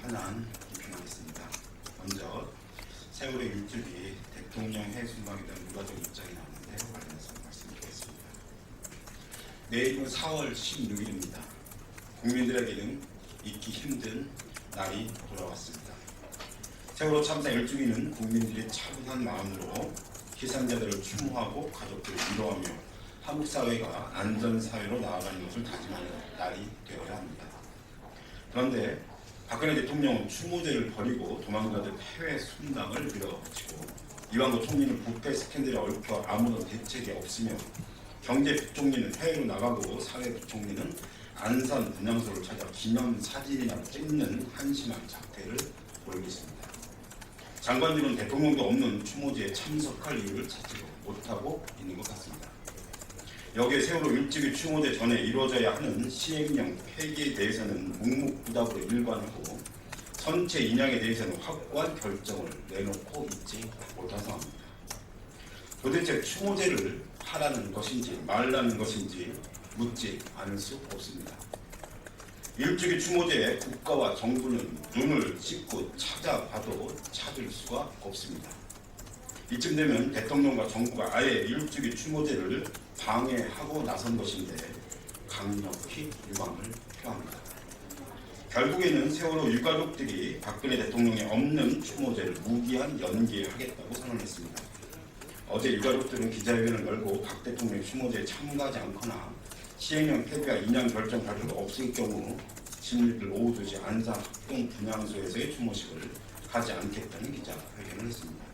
현안 비평하겠습니다. 먼저 세월의 일주기 대통령 해순방에 대한 유가족 입장이 나오는데 관련해서 말씀드리겠습니다. 내일은 4월 16일입니다. 국민들에게는 잊기 힘든 날이 돌아왔습니다. 세월호 참사 일주기는 국민들이 차분한 마음으로 희생자들을 추모하고 가족들을 위로하며 한국 사회가 안전사회로 나아가는 것을 다짐하는 날이 되어야 합니다. 그런데 박근혜 대통령은 추모제를 버리고 도망가듯 해외 순방을 밀어붙이고 이완구 총리는 부패 스캔들에 얽혀 아무런 대책이 없으며 경제부총리는 해외로 나가고 사회부총리는 안산 분향소를 찾아 기념사진이나 찍는 한심한 작태를 보이고 있습니다. 장관들은 대통령도 없는 추모제에 참석할 이유를 찾지도 못하고 있는 것 같습니다. 여기에 세월호 일주기 추모제 전에 이루어져야 하는 시행령 폐기에 대해서는 묵묵부답으로 일관하고 선체 인양에 대해서는 확고한 결정을 내놓고 있지 못해서 합니다. 도대체 추모제를 하라는 것인지 말라는 것인지 묻지 않을 수 없습니다. 일주기 추모제에 국가와 정부는 눈을 씻고 찾아봐도 찾을 수가 없습니다. 이쯤 되면 대통령과 정부가 아예 일주기 추모제를 방해하고 나선 것인데 강력히 유감을 표합니다. 결국에는 세월호 유가족들이 박근혜 대통령이 없는 추모제를 무기한 연기하겠다고 선언했습니다. 어제 유가족들은 기자회견을 열고 박 대통령의 추모제에 참가하지 않거나 시행령 폐기와 인양 결정 발표가 없을 경우 16일 오후 2시 안산 합동 분향소에서의 추모식을 하지 않겠다는 기자회견을 했습니다.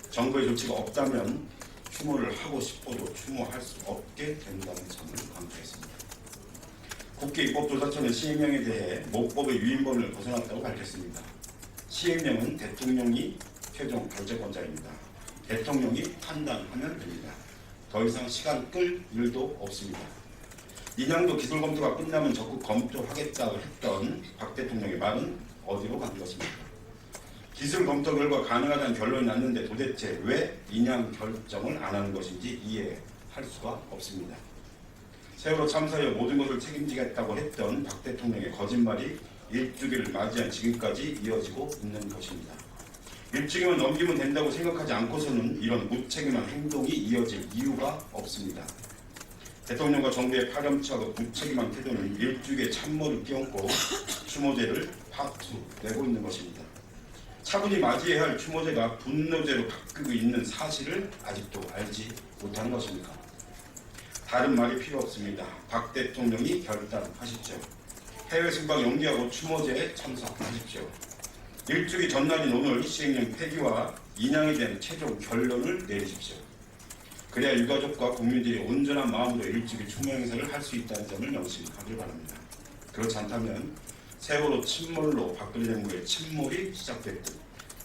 정부의 조치가 없다면 추모를 하고 싶어도 추모할 수 없게 된다는 점을 강조했습니다. 국회입법조사처는 시행령에 대해 모법의 유인범을 벗어났다고 밝혔습니다. 시행령은 대통령이 최종 결재권자입니다. 대통령이 판단하면 됩니다. 더 이상 시간 끌 일도 없습니다. 인양도 기술 검토가 끝나면 적극 검토하겠다고 했던 박 대통령의 말은 어디로 간 것입니까? 기술 검토 결과 가능하다는 결론이 났는데 도대체 왜 인양 결정을 안 하는 것인지 이해할 수가 없습니다. 세월호 참사에 모든 것을 책임지겠다고 했던 박 대통령의 거짓말이 일주기를 맞이한 지금까지 이어지고 있는 것입니다. 일주기만 넘기면 된다고 생각하지 않고서는 이런 무책임한 행동이 이어질 이유가 없습니다. 대통령과 정부의 파렴치하고 무책임한 태도는 일주기에 참모를 끼얹고 추모제를 파투 내고 있는 것입니다. 차분히 맞이해야 할 추모제가 분노제로 바뀌고 있는 사실을 아직도 알지 못하는 것입니까? 다른 말이 필요 없습니다. 박 대통령이 결단하십시오. 해외 순방 연기하고 추모제에 참석하십시오. 일주기 전날인 오늘 시행령 폐기와 인양에 대한 최종 결론을 내리십시오. 그래야 유가족과 국민들이 온전한 마음으로 일주기 추모 행사를 할 수 있다는 점을 명심하길 바랍니다. 그렇지 않다면 세월호 침몰로 박근혜 정부의 침몰이 시작됐듯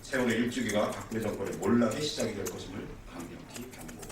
세월호 일주기가 박근혜 정권의 몰락의 시작이 될 것임을 강력히 경고합니다.